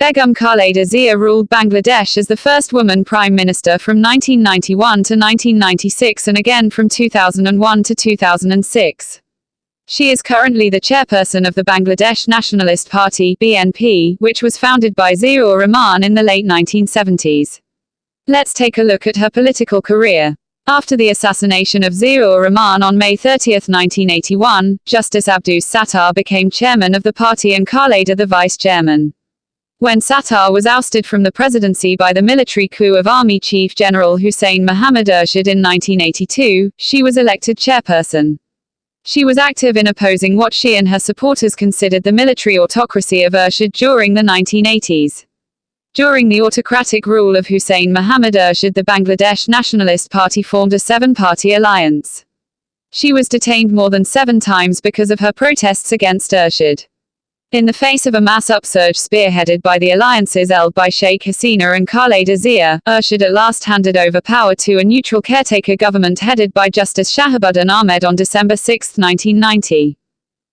Begum Khaleda Zia ruled Bangladesh as the first woman prime minister from 1991 to 1996 and again from 2001 to 2006. She is currently the chairperson of the Bangladesh Nationalist Party (BNP), which was founded by Ziaur Rahman in the late 1970s. Let's take a look at her political career. After the assassination of Ziaur Rahman on May 30, 1981, Justice Abdus Sattar became chairman of the party and Khaleda the vice chairman. When Sattar was ousted from the presidency by the military coup of Army Chief General Hussein Muhammad Ershad in 1982, she was elected chairperson. She was active in opposing what she and her supporters considered the military autocracy of Ershad during the 1980s. During the autocratic rule of Hussein Muhammad Ershad, the Bangladesh Nationalist Party formed a seven-party alliance. She was detained more than 7 times because of her protests against Ershad. In the face of a mass upsurge spearheaded by the alliances held by Sheikh Hasina and Khaleda Zia, Ershad at last handed over power to a neutral caretaker government headed by Justice Shahabuddin Ahmed on December 6, 1990.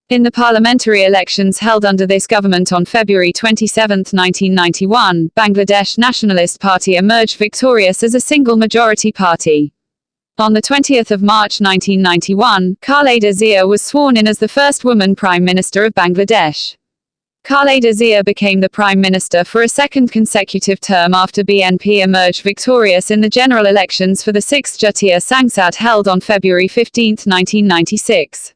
In the parliamentary elections held under this government on February 27, 1991, Bangladesh Nationalist Party emerged victorious as a single majority party. On the 20th of March 1991, Khaleda Zia was sworn in as the first woman Prime Minister of Bangladesh. Khaleda Zia became the Prime Minister for a second consecutive term after BNP emerged victorious in the general elections for the 6th Jatiya Sangsad held on February 15, 1996.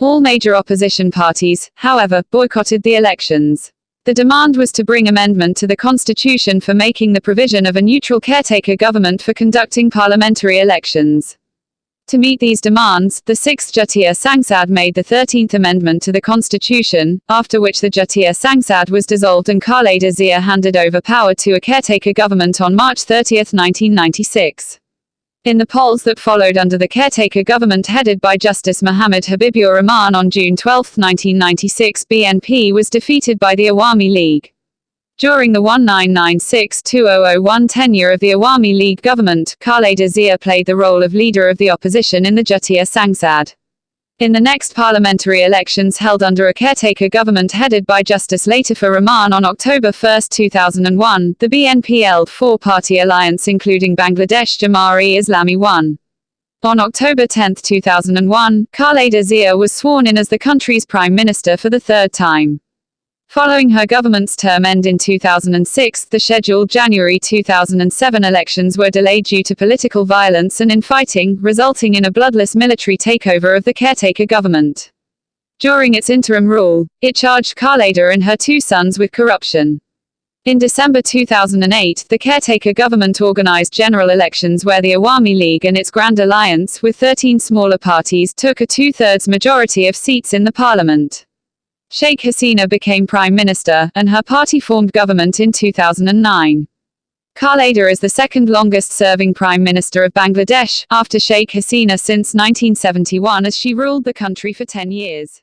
All major opposition parties, however, boycotted the elections. The demand was to bring amendment to the constitution for making the provision of a neutral caretaker government for conducting parliamentary elections. To meet these demands, the 6th Jatiya Sangsad made the 13th amendment to the constitution, after which the Jatiya Sangsad was dissolved and Khaleda Zia handed over power to a caretaker government on March 30, 1996. In the polls that followed under the caretaker government headed by Justice Muhammad Habibur Rahman on June 12, 1996, BNP was defeated by the Awami League. During the 1996–2001 tenure of the Awami League government, Khaleda Zia played the role of leader of the opposition in the Jatiya Sangsad. In the next parliamentary elections held under a caretaker government headed by Justice Latifur Rahman on October 1, 2001, the BNP held 4-party alliance including Bangladesh Jamari-Islami won. On October 10, 2001, Khaleda Zia was sworn in as the country's prime minister for the 3rd time. Following her government's term end in 2006, the scheduled January 2007 elections were delayed due to political violence and infighting, resulting in a bloodless military takeover of the caretaker government. During its interim rule, it charged Khaleda and her 2 sons with corruption. In December 2008, the caretaker government organized general elections where the Awami League and its Grand Alliance, with 13 smaller parties, took a 2/3 majority of seats in the parliament. Sheikh Hasina became prime minister, and her party formed government in 2009. Khaleda is the second longest-serving prime minister of Bangladesh, after Sheikh Hasina since 1971, as she ruled the country for 10 years.